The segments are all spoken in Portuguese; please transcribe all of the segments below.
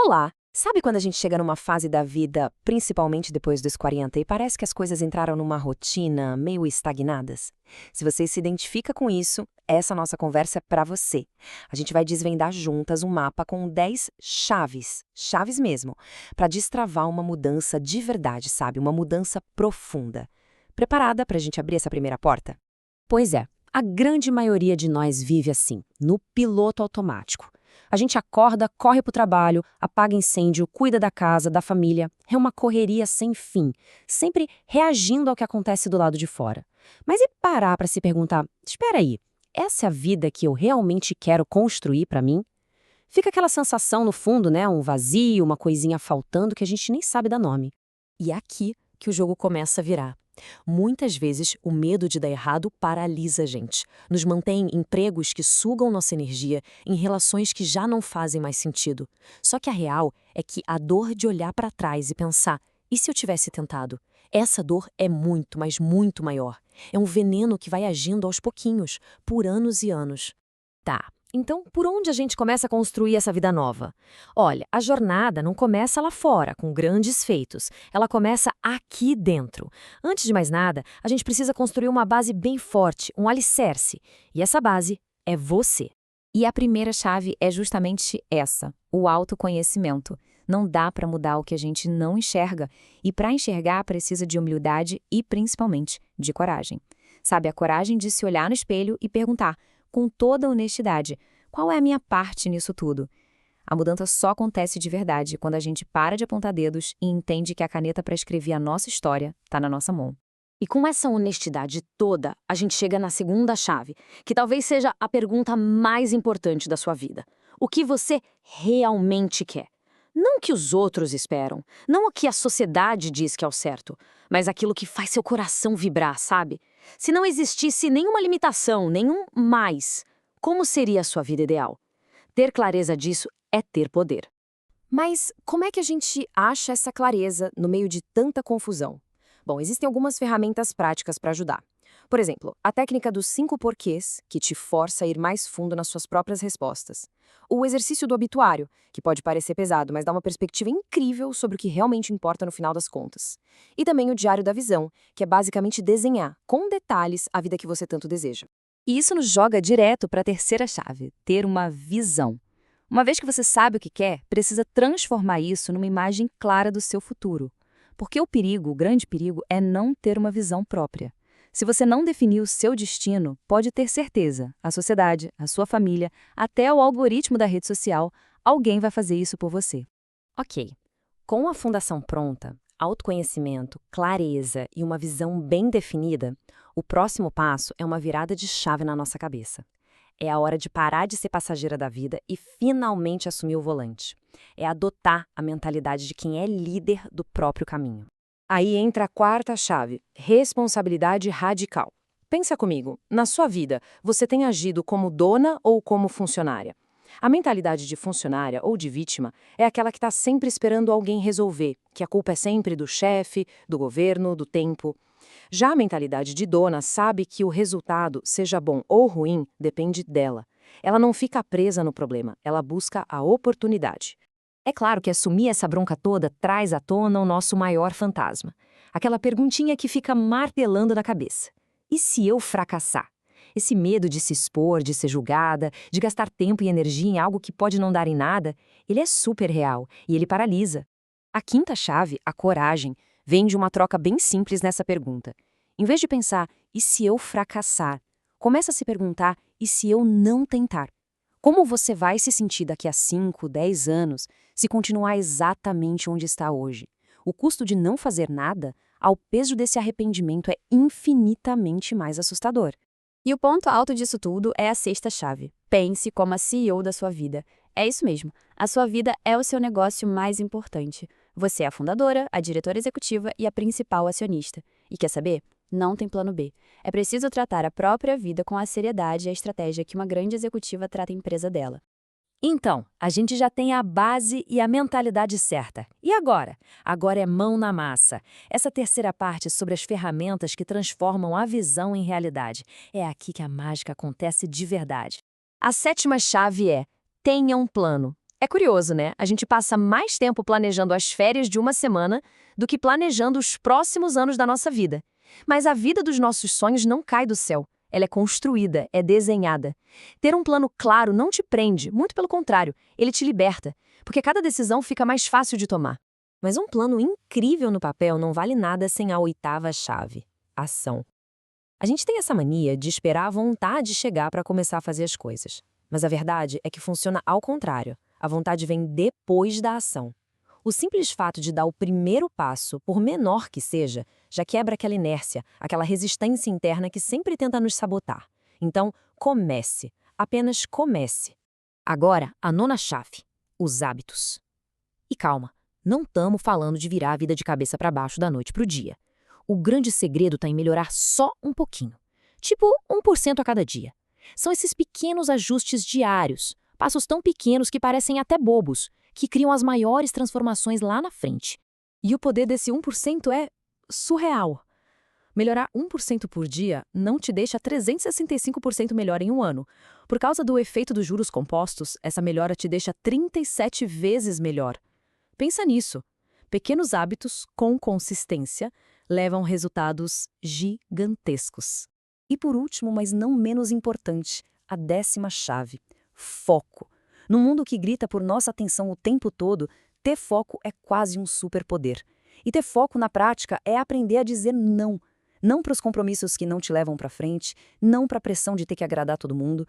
Olá! Sabe quando a gente chega numa fase da vida, principalmente depois dos 40, e parece que as coisas entraram numa rotina meio estagnadas? Se você se identifica com isso, essa nossa conversa é para você. A gente vai desvendar juntas um mapa com 10 chaves, chaves mesmo, para destravar uma mudança de verdade, sabe? Uma mudança profunda. Preparada para a gente abrir essa primeira porta? Pois é, a grande maioria de nós vive assim, no piloto automático. A gente acorda, corre para o trabalho, apaga incêndio, cuida da casa, da família. É uma correria sem fim, sempre reagindo ao que acontece do lado de fora. Mas e parar para se perguntar, espera aí, essa é a vida que eu realmente quero construir para mim? Fica aquela sensação no fundo, né, um vazio, uma coisinha faltando que a gente nem sabe dar nome. E é aqui que o jogo começa a virar. Muitas vezes, o medo de dar errado paralisa a gente. Nos mantém em empregos que sugam nossa energia, em relações que já não fazem mais sentido. Só que a real é que a dor de olhar para trás e pensar, e se eu tivesse tentado? Essa dor é muito, mas muito maior. É um veneno que vai agindo aos pouquinhos, por anos e anos. Tá. Então, por onde a gente começa a construir essa vida nova? Olha, a jornada não começa lá fora, com grandes feitos. Ela começa aqui dentro. Antes de mais nada, a gente precisa construir uma base bem forte, um alicerce. E essa base é você. E a primeira chave é justamente essa, o autoconhecimento. Não dá para mudar o que a gente não enxerga. E para enxergar, precisa de humildade e, principalmente, de coragem. Sabe, a coragem de se olhar no espelho e perguntar, com toda honestidade, qual é a minha parte nisso tudo? A mudança só acontece de verdade quando a gente para de apontar dedos e entende que a caneta para escrever a nossa história está na nossa mão. E com essa honestidade toda, a gente chega na segunda chave, que talvez seja a pergunta mais importante da sua vida. O que você realmente quer? Não o que os outros esperam, não o que a sociedade diz que é o certo, mas aquilo que faz seu coração vibrar, sabe? Se não existisse nenhuma limitação, nenhum mais, como seria a sua vida ideal? Ter clareza disso é ter poder. Mas como é que a gente acha essa clareza no meio de tanta confusão? Bom, existem algumas ferramentas práticas para ajudar. Por exemplo, a técnica dos 5 porquês, que te força a ir mais fundo nas suas próprias respostas. O exercício do obituário, que pode parecer pesado, mas dá uma perspectiva incrível sobre o que realmente importa no final das contas. E também o diário da visão, que é basicamente desenhar, com detalhes, a vida que você tanto deseja. E isso nos joga direto para a terceira chave, ter uma visão. Uma vez que você sabe o que quer, precisa transformar isso numa imagem clara do seu futuro. Porque o perigo, o grande perigo, é não ter uma visão própria. Se você não definir o seu destino, pode ter certeza, a sociedade, a sua família, até o algoritmo da rede social, alguém vai fazer isso por você. Ok, com a fundação pronta, autoconhecimento, clareza e uma visão bem definida, o próximo passo é uma virada de chave na nossa cabeça. É a hora de parar de ser passageira da vida e finalmente assumir o volante. É adotar a mentalidade de quem é líder do próprio caminho. Aí entra a quarta chave, responsabilidade radical. Pensa comigo, na sua vida, você tem agido como dona ou como funcionária? A mentalidade de funcionária ou de vítima é aquela que está sempre esperando alguém resolver, que a culpa é sempre do chefe, do governo, do tempo. Já a mentalidade de dona sabe que o resultado, seja bom ou ruim, depende dela. Ela não fica presa no problema, ela busca a oportunidade. É claro que assumir essa bronca toda traz à tona o nosso maior fantasma. Aquela perguntinha que fica martelando na cabeça. E se eu fracassar? Esse medo de se expor, de ser julgada, de gastar tempo e energia em algo que pode não dar em nada, ele é super real e ele paralisa. A quinta chave, a coragem, vem de uma troca bem simples nessa pergunta. Em vez de pensar, e se eu fracassar? Começa a se perguntar, e se eu não tentar? Como você vai se sentir daqui a 5, 10 anos se continuar exatamente onde está hoje? O custo de não fazer nada, ao peso desse arrependimento, é infinitamente mais assustador. E o ponto alto disso tudo é a sexta chave. Pense como a CEO da sua vida. É isso mesmo. A sua vida é o seu negócio mais importante. Você é a fundadora, a diretora executiva e a principal acionista. E quer saber? Não tem plano B. É preciso tratar a própria vida com a seriedade e a estratégia que uma grande executiva trata a empresa dela. Então, a gente já tem a base e a mentalidade certa. E agora? Agora é mão na massa. Essa terceira parte sobre as ferramentas que transformam a visão em realidade. É aqui que a mágica acontece de verdade. A sétima chave é: tenha um plano. É curioso, né? A gente passa mais tempo planejando as férias de uma semana do que planejando os próximos anos da nossa vida. Mas a vida dos nossos sonhos não cai do céu. Ela é construída, é desenhada. Ter um plano claro não te prende, muito pelo contrário, ele te liberta, porque cada decisão fica mais fácil de tomar. Mas um plano incrível no papel não vale nada sem a oitava chave: ação. A gente tem essa mania de esperar a vontade chegar para começar a fazer as coisas. Mas a verdade é que funciona ao contrário. A vontade vem depois da ação. O simples fato de dar o primeiro passo, por menor que seja, já quebra aquela inércia, aquela resistência interna que sempre tenta nos sabotar. Então, comece. Apenas comece. Agora, a nona chave: os hábitos. E calma, não estamos falando de virar a vida de cabeça para baixo da noite para o dia. O grande segredo está em melhorar só um pouquinho. Tipo 1% a cada dia. São esses pequenos ajustes diários, passos tão pequenos que parecem até bobos, que criam as maiores transformações lá na frente. E o poder desse 1% é surreal. Melhorar 1% por dia não te deixa 365% melhor em um ano. Por causa do efeito dos juros compostos, essa melhora te deixa 37 vezes melhor. Pensa nisso. Pequenos hábitos, com consistência, levam resultados gigantescos. E por último, mas não menos importante, a 10ª chave: foco. No mundo que grita por nossa atenção o tempo todo, ter foco é quase um superpoder. E ter foco na prática é aprender a dizer não. Não para os compromissos que não te levam para frente, não para a pressão de ter que agradar todo mundo.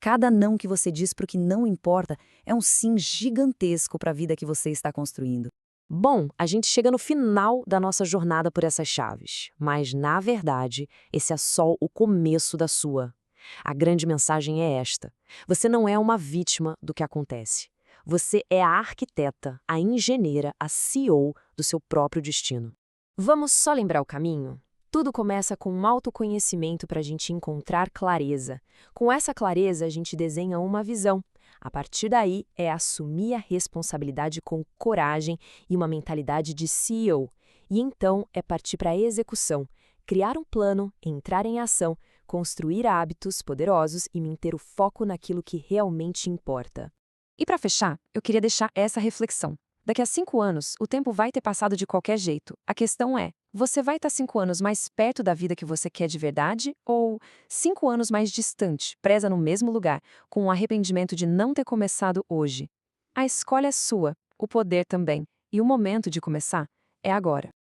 Cada não que você diz para o que não importa é um sim gigantesco para a vida que você está construindo. Bom, a gente chega no final da nossa jornada por essas chaves, mas, na verdade, esse é só o começo da sua. A grande mensagem é esta: você não é uma vítima do que acontece. Você é a arquiteta, a engenheira, a CEO do seu próprio destino. Vamos só lembrar o caminho? Tudo começa com um autoconhecimento para a gente encontrar clareza. Com essa clareza, a gente desenha uma visão. A partir daí, é assumir a responsabilidade com coragem e uma mentalidade de CEO. E então é partir para a execução, criar um plano, entrar em ação, construir hábitos poderosos e manter o foco naquilo que realmente importa. E para fechar, eu queria deixar essa reflexão. Daqui a 5 anos, o tempo vai ter passado de qualquer jeito. A questão é, você vai estar 5 anos mais perto da vida que você quer de verdade ou 5 anos mais distante, presa no mesmo lugar, com o arrependimento de não ter começado hoje? A escolha é sua, o poder também, e o momento de começar é agora.